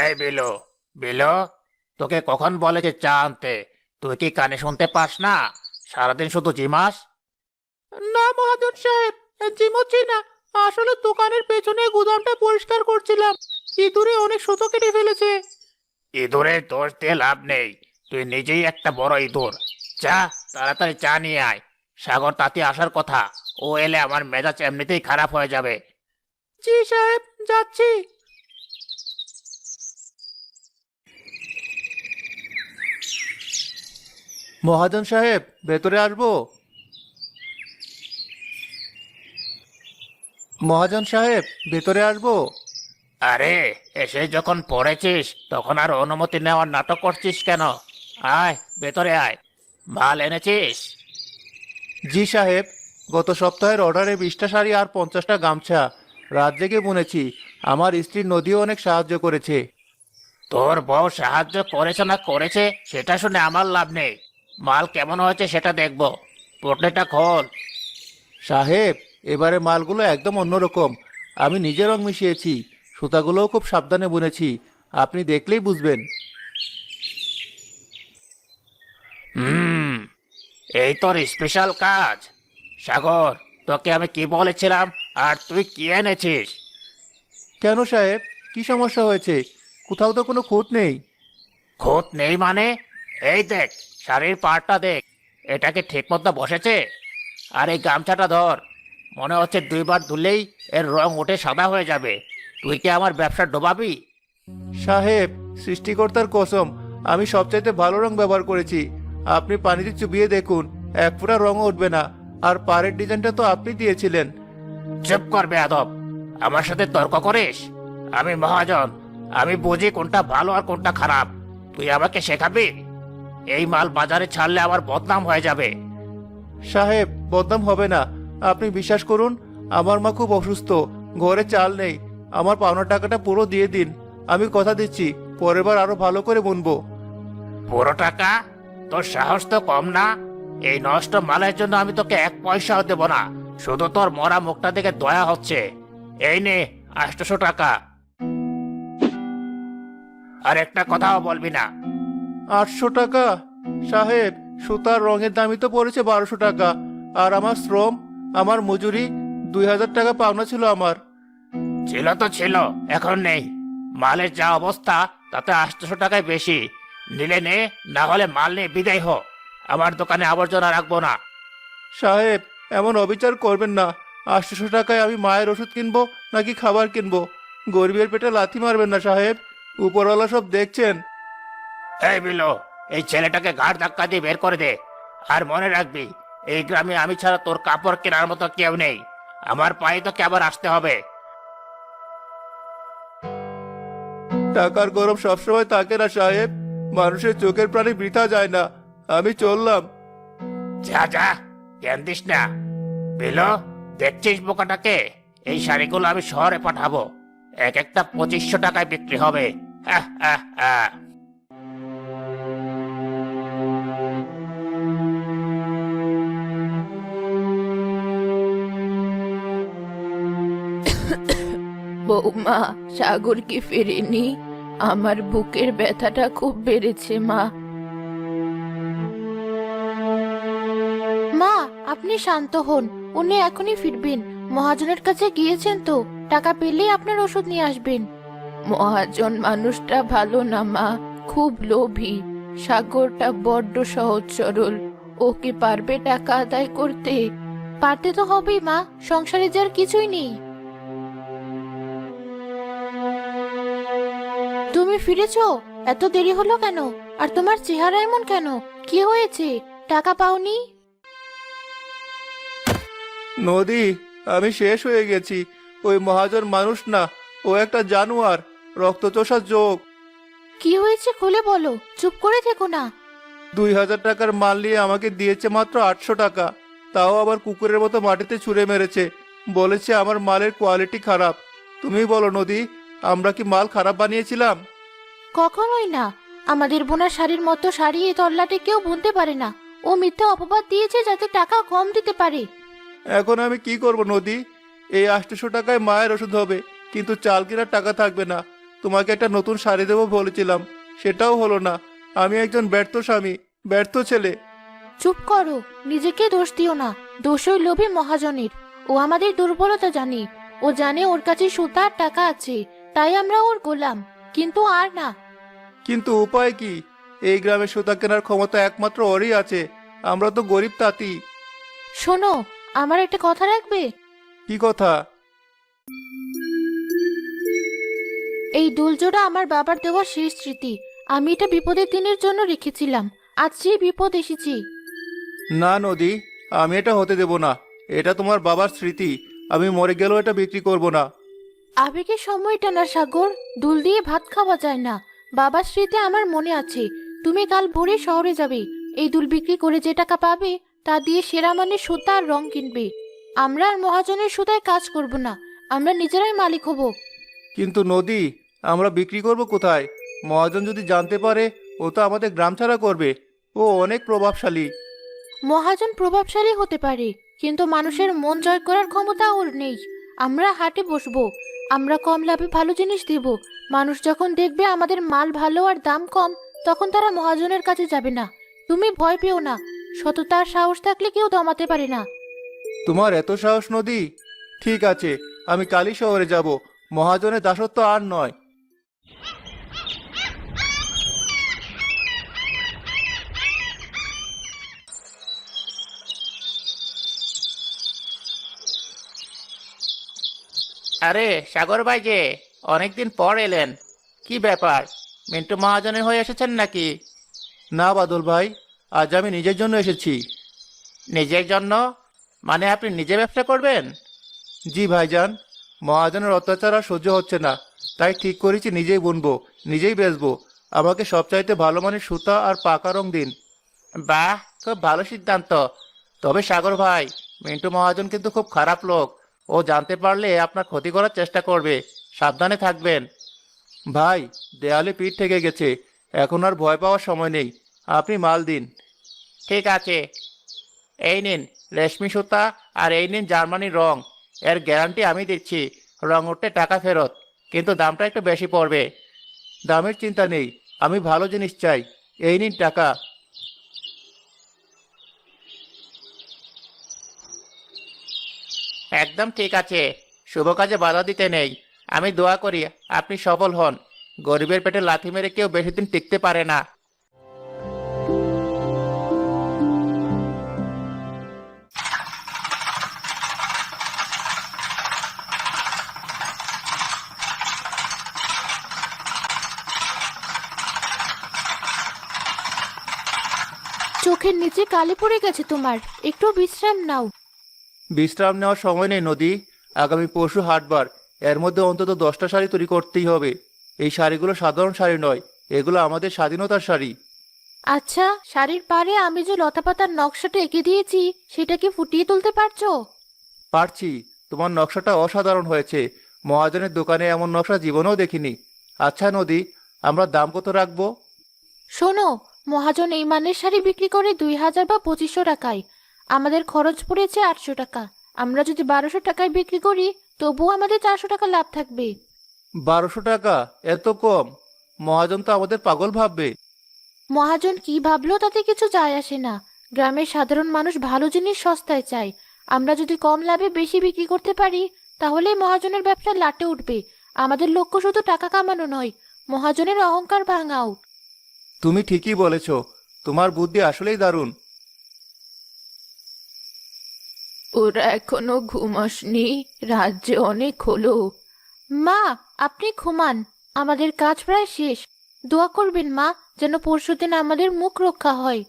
এই বিলু, বিলু, তোকে কখন বলেছে চা আনতে? তুই কি কানে শুনতে পাস না? সারাদিন শুধু জিমাস। না মহাজন সাহেব, জিমোচ্ছি না। আসলে দোকানের পেছনে গুদামটা পরিষ্কার করছিলাম। ইঁদুরে অনেক সুতো কেটে ফেলেছে। ইঁদুরের দোষ দিয়ে লাভ নেই, তুই নিজেই একটা বড় ইঁদুর। চা, তাড়াতাড়ি চা নিয়ে আয়। সাগর তাতে আসার কথা, ও এলে আমার মেজাজ এমনিতেই খারাপ হয়ে যাবে। জি সাহেব, যাচ্ছি। মহাজন সাহেব, ভেতরে আসবো? মহাজন সাহেব, ভেতরে আসবো? আরে, এসে যখন পড়েছিস তখন আর অনুমতি নেওয়ার নাটক করছিস কেন? আয়, ভেতরে আয়। মাল এনেছিস? জি সাহেব, গত সপ্তাহের অর্ডারে 20টা শাড়ি আর 50টা গামছা রাত জেগে বুনেছি। আমার স্ত্রী নদীও অনেক সাহায্য করেছে। তোর বউ সাহায্য করেছে না করেছে সেটা শুনে আমার লাভ নেই। মাল কেমন হয়েছে সেটা দেখবো। পোটলিটা খোল। সাহেব, এবারে মালগুলো একদম অন্যরকম। আমি নিজে রং মিশিয়েছি, সুতাগুলোও খুব সাবধানে বুনেছি। আপনি দেখলেই বুঝবেন। হুম, এই তোর স্পেশাল কাজ। সাগর, তোকে আমি কি বলেছিলাম আর তুই কি এনেছিস? কেন সাহেব, কি সমস্যা হয়েছে? কোথাও তো কোনো খুঁত নেই। খুঁত নেই মানে? এই দেখ, শাড়ির পাড়টা দেখ। এটা কি ঠিক মতো বসেছে? আর এই গামছাটা ধর, মনে হচ্ছে দুইবার ধুলেই এর রং উঠে সাদা হয়ে যাবে। তুই কি আমার ব্যবসা ডোবাবি? সাহেব, সৃষ্টিকর্তার কসম, আমি সবচাইতে ভালো রং ব্যবহার করেছি। আপনি পানিতে চুবিয়ে দেখুন, এক ফোঁটা রঙও উঠবে না। আর পাড়ের ডিজাইনটা তো আপনি দিয়েছিলেন। চুপ করবে আদব, আমার সাথে তর্ক করিস? আমি মহাজন, আমি বুঝি কোনটা ভালো আর কোনটা খারাপ। তুই আমাকে শেখাবি? এই মাল বাজারে ছাড়লে আমার বদনাম হয়ে যাবে। সাহেব, বদনাম হবে না। আপনি বিশ্বাস করুন, আমার মা খুব অসুস্থ, ঘরে চাল নেই। আমার পাওনা টাকাটা পুরো দিয়ে দিন। আমি কথা দিচ্ছি, পরের বার আরো ভালো করে বুনবো। পুরো টাকা? তোর সাহস তো কম না। এই নষ্ট মালের জন্য আমি তোকে এক পয়সাও দেব না। শুধু তোর মরা মুখটা দেখে দয়া হচ্ছে। এই নে, 800 টাকা। আর একটা কথাও বলবি না। 800 টাকা? সাহেব, সুতার রঙের দামই তো পড়েছে 1200 টাকা। আর আমার শ্রম, আমার মজুরি, 2000 টাকা পাওনা ছিল আমার। ছিল তো ছিল, এখন নেই। মালের যা অবস্থা, তাতে 800 টাকায় বেশি। নিলে নে, না হলে মাল নিয়ে বিদায় হ। আমার দোকানে আবর্জনা রাখবো না। সাহেব, এমন অবিচার করবেন না। 800 টাকায় আমি মায়ের ওষুধ কিনবো নাকি খাবার কিনবো? গরিবের পেটে লাথি মারবেন না সাহেব, উপরওয়ালা সব দেখছেন। এই বিলো, এই ছেলেটাকে ঘাড় ধাক্কা দিয়ে বের করে দে। আর মনে রাখবি, এই গ্রামে আমি ছাড়া তোর কাপড় কেনার মতো কেউ নেই। আমার পায়ে তোকে আবার আসতে হবে। টাকার গরম সবসময় থাকে না সাহেব, মানুষের চোখের প্রাণী বৃথা যায় না। আমি চললাম। যা যা, জ্ঞান দিস না। বিলো, দেখছিস বোকাটাকে? এই শাড়িগুলো আমি শহরে পাঠাবো। এক একটা 2500 টাকায় বিক্রি হবে। আহ, আহ, আহ। বৌমা, সাগর কি ফেরেনি? আমার বুকের ব্যথাটা খুব বেড়েছে মা। মা, আপনি শান্ত হন। উনি এখনই ফিরবেন। মহাজনের কাছে গিয়েছেন তো, টাকা পেলেই আপনার ওষুধ নিয়ে আসবেন। মহাজন মানুষটা ভালো না মা, খুব লোভী। সাগরটা বড্ড সহজ সরল। ওকে পারবে টাকা আদায় করতে? পারতে তো হবেই মা, সংসারে যার কিছুই নেই। তুমি ফিরেছো? এত দেরি হলো কেন? আর তোমার চেহারা এমন কেন? কি হয়েছে? টাকা পাওনি? নদী, আমি শেষ হয়ে গেছি। ওই মহাজন মানুষ না, ও একটা জানোয়ার, রক্তচোষা যোগ। কি হয়েছে খুলে বলো, চুপ করে থেকো না। 2000 টাকার মাল নিয়ে আমাকে দিয়েছে মাত্র 800 টাকা। তাও আবার কুকুরের মতো মাটিতে ছুঁড়ে মেরেছে। বলেছে আমার মালের কোয়ালিটি খারাপ। তুমি বলো নদী, আমরা কি মাল খারাপ বানিয়েছিলাম? কখনোই না। আমাদের বোনা শাড়ির মতো শাড়ি এই তল্লাটে কেউ বুনতে পারে না। ও মিথ্যা অপবাদ দিয়েছে যাতে টাকা কম দিতে পারে। এখন আমি কি করব নদী? এই 800 টাকায় মায়ের ওষুধ হবে, কিন্তু চাল কেনার টাকা থাকবে না। তোমাকে একটা নতুন শাড়ি দেবো বলেছিলাম, সেটাও হলো না। আমি একজন ব্যর্থ স্বামী, ব্যর্থ ছেলে। চুপ করো, নিজেকে দোষ দিও না। দোষ ওই লোভী মহাজনের। ও আমাদের দুর্বলতা জানে। ও জানে ওর কাছে সুতা আর টাকা আছে, তাই আমরা ওর গোলাম, কিন্তু আর না। কিন্তু উপায় কি? এই গ্রামে সুতা কেনার ক্ষমতা একমাত্র ওরই আছে। আমরা তো গরিব তাঁতি। শোনো, আমার একটা কথা রাখবে। কি কথা? এই দুলজোড়া আমার বাবার দেওয়া শেষ স্মৃতি। আমি এটা বিপদের দিনের জন্য রেখেছিলাম। আজ সেই বিপদ এসেছি। না নদী, আমি এটা হতে দেব না। এটা তোমার বাবার স্মৃতি। আমি মরে গেলেও এটা বিক্রি করব না। আবেগের সময়টা না সাগর, দুল দিয়ে ভাত খাওয়া যায় না। বাবার স্মৃতি আমার মনে আছে। তুমি কাল ভোরে শহরে যাবে। এই দুল বিক্রি করে যে টাকা পাবে তা দিয়ে সেরা মানের সুতা আর রং কিনবে। আমরা আর মহাজনের সুতায় কাজ করব না, আমরা নিজেরাই মালিক হব। কিন্তু নদী, আমরা বিক্রি করব কোথায়? মহাজন যদি জানতে পারে, ও তো আমাদের গ্রাম ছাড়া করবে। ও অনেক প্রভাবশালী। মহাজন প্রভাবশালী হতে পারে, কিন্তু মানুষের মন জয় করার ক্ষমতা ওর নেই। আমরা হাটে বসবো, আমরা কম লাভে ভালো জিনিস দেব। মানুষ যখন দেখবে আমাদের মাল ভালো আর দাম কম, তখন তারা মহাজনের কাছে যাবে না। তুমি ভয় পেও না, সততার সাহস থাকলে কেউ দমাতে পারে না। তোমার এত সাহস নদী? ঠিক আছে, আমি কালই শহরে যাব। মহাজনের দাসত্ব আর নয়। আরে সাগর ভাই যে, অনেকদিন পর এলেন। কি ব্যাপার, মিন্টু মহাজনের হয়ে এসেছেন নাকি? না বাদল ভাই, আজ আমি নিজের জন্য এসেছি। নিজের জন্য? মানে আপনি নিজে ব্যবসা করবেন? জি ভাইজান, মহাজনের অত্যাচার আর সহ্য হচ্ছে না। তাই ঠিক করেছি নিজেই বুনবো, নিজেই বেচবো। আমাকে সবচাইতে ভালো মানের সুতা আর পাকা রং দিন। বাহ, খুব ভালো সিদ্ধান্ত। তবে সাগর ভাই, মিন্টু মহাজন কিন্তু খুব খারাপ লোক। ও জানতে পারলে আপনার ক্ষতি করার চেষ্টা করবে। সাবধানে থাকবেন। ভাই, দেয়ালে পিঠ থেকে গেছে। এখন আর ভয় পাওয়ার সময় নেই। আপনি মাল দিন। ঠিক আছে, এই নিন রেশমি সুতা আর এই নিন জার্মানি রং। এর গ্যারান্টি আমি দিচ্ছি, রং উঠতে টাকা ফেরত, কিন্তু দামটা একটু বেশি পড়বে। দামের চিন্তা নেই, আমি ভালো জিনিস চাই। এই নিন টাকা। একদম ঠিক আছে, শুভ কাজে বাধা দিতে নেই। আমি দোয়া করি আপনি সফল হন। গরিবের পেটে লাথি মেরে কেউ বেশি দিন টিকতে পারে না। চোখের নিচে কালি পড়ে গেছে তোমার, একটু বিশ্রাম নাও। বিশ্রাম নেওয়ার সময় নেই নদী। আগামী পরশু হাটবার। এর মধ্যে অন্তত 10টা শাড়ি তৈরি করতেই হবে। এই শাড়িগুলো সাধারণ শাড়ি নয়, এগুলো আমাদের স্বাধীনতার শাড়ি। আচ্ছা, শাড়ির পাড়ে আমি যে লতাপাতার নকশাটা এঁকে দিয়েছি সেটা কি ফুটিয়ে তুলতে পারছো? পারছি। তোমার নকশাটা অসাধারণ হয়েছে। মহাজনের দোকানে এমন নকশা জীবনেও দেখিনি। আচ্ছা নদী, আমরা দাম কত রাখবো? শোনো, মহাজন এই মানের শাড়ি বিক্রি করে 2000 বা 2500 টাকায়। আমাদের খরচ পড়েছে 800 টাকা। আমরা যদি 1200 টাকায় বিক্রি করি, তবুও আমাদের 400 টাকা লাভ থাকবে। 1200 টাকা? এত কম? মহাজন তো আমাদের পাগল ভাববে। মহাজন কি ভাবলো তাতে কিছু যায় আসে না। গ্রামের সাধারণ মানুষ ভালো জিনিস সস্তায় চায়। আমরা যদি কম লাভে বেশি বিক্রি করতে পারি, তাহলে মহাজনের ব্যবসা লাটে উঠবে। আমাদের লক্ষ্য শুধু টাকা কামানো নয়, মহাজনের অহংকার ভাঙাও। তুমি ঠিকই বলেছ। তোমার বুদ্ধি আসলেই দারুণ। ওরা এখনো ঘুমাসনি? রাত যে অনেক হলো। মা, আপনি ঘুমান, আমাদের কাজ প্রায় শেষ। দোয়া করবেন মা, যেন পরশুদিন আমাদের মুখ রক্ষা হয়।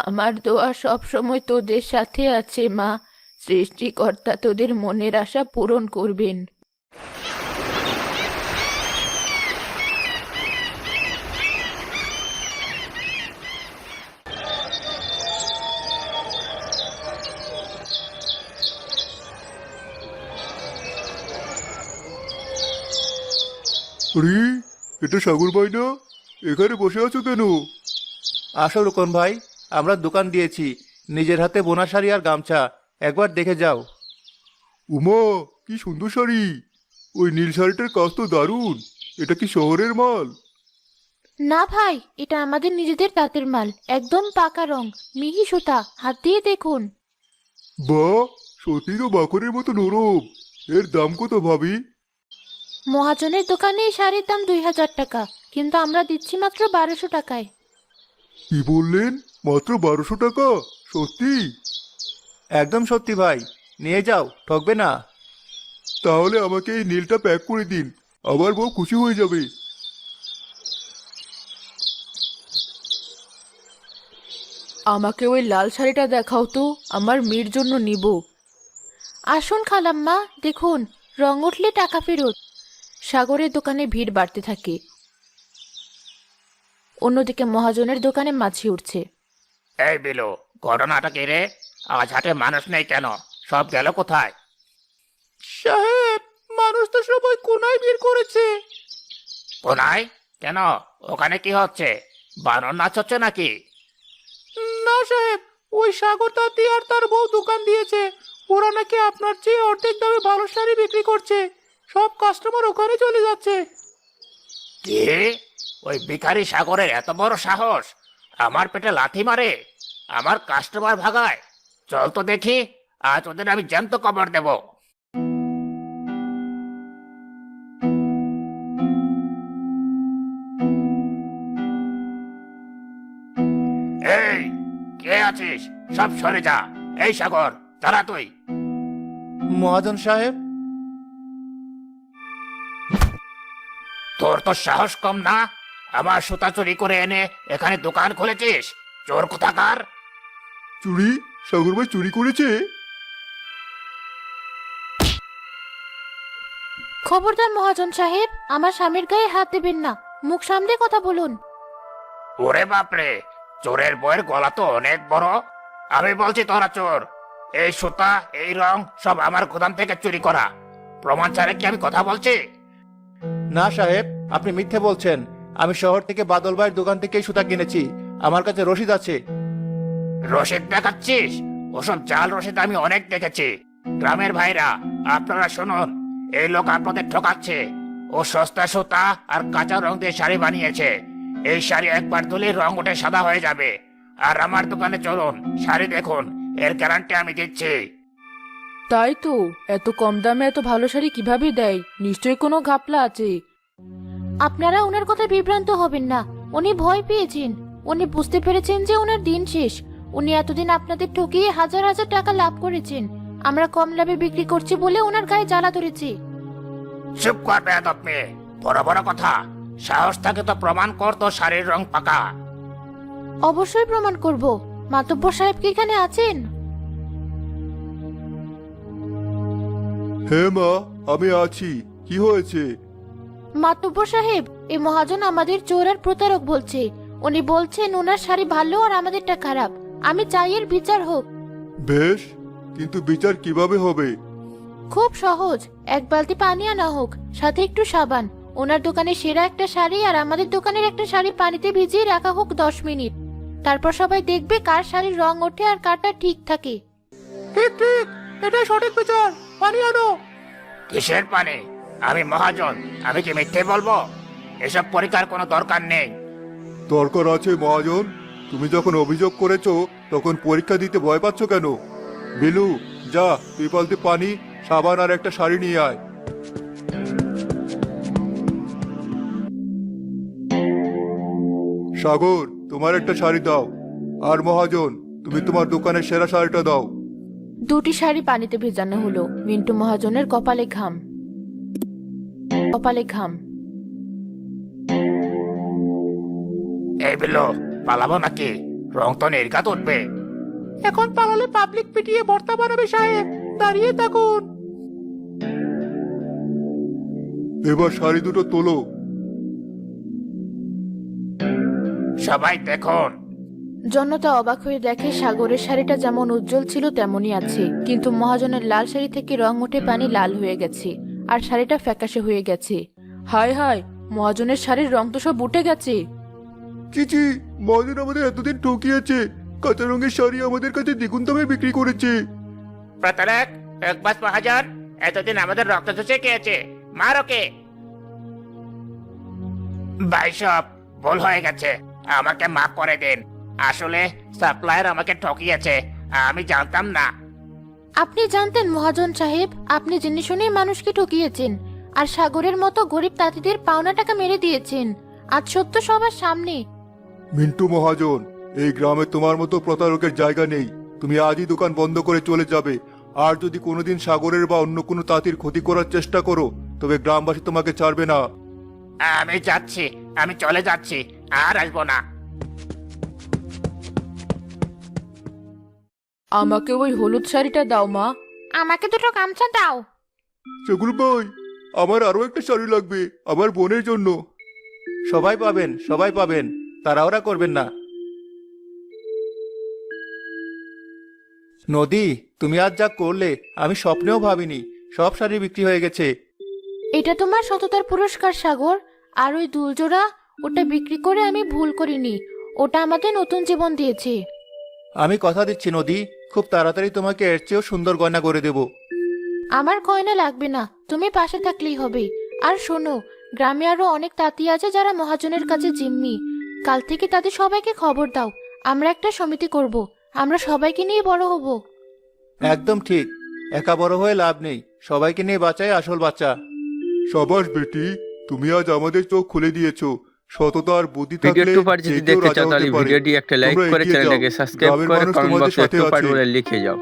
আমার দোয়া সব সময় তোদের সাথে আছে মা। সৃষ্টিকর্তা তোদের মনের আশা পূরণ করবেন। আরে, এটা সাগর ভাই না? এখানে বসে আছো কেন? আসো রুকন ভাই, আমরা দোকান দিয়েছি। নিজের হাতে বোনা শাড়ি আর গামছা। একবার দেখে যাও। উমা, কি সুন্দর শাড়ি! ওই নীল শাড়িটার কাজ তো দারুণ। এটা কি শহরের মাল? না ভাই, এটা আমাদের নিজেদের তাঁতের মাল, একদম পাকা রং, মিহি সুতা, হাত দিয়ে দেখুন। বাহ, সত্যি তো বাকরের মতো নরম। এর দাম কত ভাবি? মহাজনের দোকানে এই শাড়ির দাম 2000 টাকা, কিন্তু আমরা দিচ্ছি মাত্র 1200 টাকায়। কি বললেন? মাত্র 1200 টাকা? সত্যি? একদম সত্যি ভাই, নিয়ে যাও, ঠকবে না। তাহলে আমাকে এই নীলটা প্যাক করে দিন, আমার বউ খুশি হয়ে যাবে। আমাকে ওই লাল শাড়িটা দেখাও তো, আমার মেয়ের জন্য নিব। আসুন খালাম্মা, দেখুন, রং উঠলে টাকা ফেরত। সাগরের দোকানে ভিড় বাড়তে থাকে। অন্যদিকে মহাজনের দোকানে মাছি উঠছে। এই বিলু, ঘটনাটা কি রে? আজ হাটে মানুষ নেই কেন? সব গেল কোথায়? সাহেব, মানুষ তো সবাই কোনায় ভিড় করেছে। কোনায়? কেন? ওখানে কি হচ্ছে? বানর নাচ হচ্ছে নাকি? না সাহেব, ওই সাগর তাঁতি আর তার বউ দোকান দিয়েছে। ওরা নাকি আপনার চেয়ে অর্ধেক দামে ভালো শাড়ি বিক্রি করছে। সব কাস্টমার ওখানে চলে যাচ্ছে। কি? ওই ভিখারি সাগরের এত বড় সাহস আমার পেটে লাথি মারে, আমার কাস্টমার ভাগায়? চল তো দেখি, আজ ওদের আমি জ্যান্ত কবর দেব। এই, কে আছিস? সব সরে যা। এই সাগর, দাঁড়া তুই। মহাজন সাহেব। তোর তো সাহস কম না? আমার সুতা চুরি করে এনে এখানে দোকান খুলেছিস? চোর কোথাকার! চুরি? সাগর ভাই চুরি করেছে? খবরদার মহাজন সাহেব, আমার স্বামীর গায়ে হাত দেবেন না, মুখ সামলে কথা বলুন। ওরে বাপরে, চোরের বইয়ের গলা তো অনেক বড়। আমি বলছি তোরা চোর। এই সুতা, এই রং সব আমার গোদাম থেকে চুরি করা। প্রমাণ ছাড়া কি আমি কথা বলছি? না সাহেব, আপনি মিথ্যে বলছেন। আমি শহর থেকে বাদল ভাইয়ের দোকান থেকেই সুতা কিনেছি। আমার কাছে রসিদ আছে। রসিদ দেখাচ্ছিস? ওসব জাল রসিদ আমি অনেক দেখেছি। গ্রামের ভাইরা, আপনারা শুনুন, এই লোক আপনাদের ঠকাচ্ছে। ও সস্তা সুতা আর কাঁচা রং দিয়ে শাড়ি বানিয়েছে। এই শাড়ি একবার ধুলে রং উঠে সাদা হয়ে যাবে। আর আমার দোকানে চলুন, শাড়ি দেখুন, এর গ্যারান্টি আমি দিচ্ছি। তাই তো, এত কম দামে এত ভালো শাড়ি কিভাবে দেয়? নিশ্চয়ই কোনো ঘাপলা আছে। আপনারা ওনার কথা বিভ্রান্ত হবেন না। উনি ভয় পেয়েছেন। উনি বুঝতে পেরেছেন যে ওনার দিন শেষ। উনি এতদিন আপনাদের ঠকিয়ে হাজার হাজার টাকা লাভ করেছেন। আমরা কম লাভে বিক্রি করছি বলে ওনার গায়ে জ্বালা ধরেছে। চুপ কর বেয়াদব মেয়ে, বড় বড় কথা। সাহস থাকে তো প্রমাণ কর তো শাড়ির রং পাকা। অবশ্যই প্রমাণ করব। মাতব্বর সাহেব কি এখানে আছেন? হ্যাঁ মা, আমি আছি। কি হয়েছে? মাতব্বর সাহেব, এই মহাজন আমাদের চোর আর প্রতারক বলছে। উনি বলছেন ওনার শাড়ি ভালো আর আমাদেরটা খারাপ। আমি চাই এর বিচার হোক। বেশ, কিন্তু বিচার কিভাবে হবে? খুব সহজ, এক বালতি পানি আনা হোক, সাথে একটু সাবান। ওনার দোকানে সেরা একটা শাড়ি আর আমাদের দোকানের একটা শাড়ি পানিতে ভিজিয়ে রাখা হোক 10 মিনিট। তারপর সবাই দেখবে কার শাড়ির রং ওঠে আর কারটা ঠিক থাকে। ঠিক ঠিক, এটাই সঠিক বিচার। পানি আনো। কিসের পানি? আমি মহাজন, আমি কি মিথ্যে বলবো? এসব পরীক্ষার কোনো দরকার নেই। দরকার আছে মহাজন। তুমি যখন অভিযোগ করেছো তখন পরীক্ষা দিতে ভয় পাচ্ছ কেন? বিলু, যা, তুই বালতি পানি, সাবান আর একটা শাড়ি নিয়ে আয়। সাগর, তোমার একটা শাড়ি দাও। আর মহাজন, তুমি তোমার দোকানের সেরা শাড়িটা দাও। দুটি শাড়ি পানিতে ভেজানো হলো। মিন্টু মহাজনের কপালে ঘাম, কপালে ঘাম। এই বিলো, পালাবো নাকি? রং তো নির্ঘাত উঠবে। এখন পালালে পাবলিক পিটিয়ে ভর্তা বানাবে সাহেব। দাঁড়িয়ে থাকুন। এবার শাড়ি দুটো তোলো। সবাই দেখুন। জনতা অবাক হয়ে দেখে সাগরের শাড়িটা যেমন উজ্জ্বল ছিল তেমনই আছে, কিন্তু মহাজনের লাল শাড়ি থেকে রং উঠে পানি লাল হয়ে গেছে আর শাড়িটা ফ্যাকাশে হয়ে গেছে। হায় হায়, মহাজনের শাড়ির রং তো সব উঠে গেছে। চিচি, মহাজন আমাদের এতদিন ঠকিয়েছে। কাঁচা রঙের শাড়ি আমাদের কাছে দ্বিগুণ দামে বিক্রি করেছে। প্রতারক, ঠকবাজ মহাজন, এতদিন আমাদের রক্ত চুষে খেয়েছে। মার ওকে। ভাই সব ভুল হয়ে গেছে, আমাকে মাফ করে দিন। আসলে সাপ্লায়ার আমাকে ঠকিয়েছে, আমি জানতাম না। আপনি জানতেন মহাজন সাহেব, আপনি জেনে শুনেই মানুষকে ঠকিয়েছেন, আর সাগরের মতো গরিব তাঁতিদের পাওনা টাকা মেরে দিয়েছেন। আজ সত্য সবার সামনে। মিন্টু মহাজন, এই গ্রামে তোমার মতো প্রতারকের জায়গা নেই। তুমি আজই দোকান বন্ধ করে চলে যাবে। আর যদি কোনোদিন সাগরের বা অন্য কোনো তাঁতির ক্ষতি করার চেষ্টা করো, তবে গ্রামবাসী তোমাকে ছাড়বে না। আমি যাচ্ছি, আমি চলে যাচ্ছি, আর আসবো না। আমাকে ওই হলুদ শাড়িটা দাও মা। আমাকে দুটো গামছা দাও। সেগুলো ভাই, আমার আরো একটা শাড়ি লাগবে আমার বোনের জন্য। সবাই পাবেন, সবাই পাবেন, তাড়াহুড়া করবেন না। নদী, তুমি আজ যা করলে আমি স্বপ্নেও ভাবিনি। সব শাড়ি বিক্রি হয়ে গেছে। এটা তোমার সততার পুরস্কার সাগর। আর ওই দুলজোড়া, ওটা বিক্রি করে আমি ভুল করিনি, ওটা আমাদের নতুন জীবন দিয়েছে। আমি কথা দিচ্ছি নদী, খুব তাড়াতাড়ি তোমাকে এর চেয়েও সুন্দর গয়না করে দেব। আমার গয়না লাগবে না, তুমি পাশে থাকলেই হবে। আর শোনো, গ্রামে আরো অনেক তাঁতি আছে যারা মহাজনের কাছে জিম্মি। কাল থেকে তাদের সবাইকে খবর দাও। আমরা একটা সমিতি করব, আমরা সবাইকে নিয়ে বড় হব। একদম ঠিক, একা বড় হয়ে লাভ নেই, সবাইকে নিয়ে বাঁচাই আসল বাচ্চা। সাবাস বেটি, তুমি আজ আমাদের চোখ খুলে দিয়েছো। সততা আর বুদ্ধি থাকলে ভিডিও টু পার্ট যদি যে কেউ দেখতে রাজা চাও হতে তাহলে পারে। ভিডিওটি একটা লাইক তোমরা করে এগিয়ে যাও। চ্যানেলটাকে সাবস্ক্রাইব গ্রামের করে মানুষ কমেন্ট তোমাদের বক্সে সাথে টু পার্ট আছে। বলে লিখে যাও।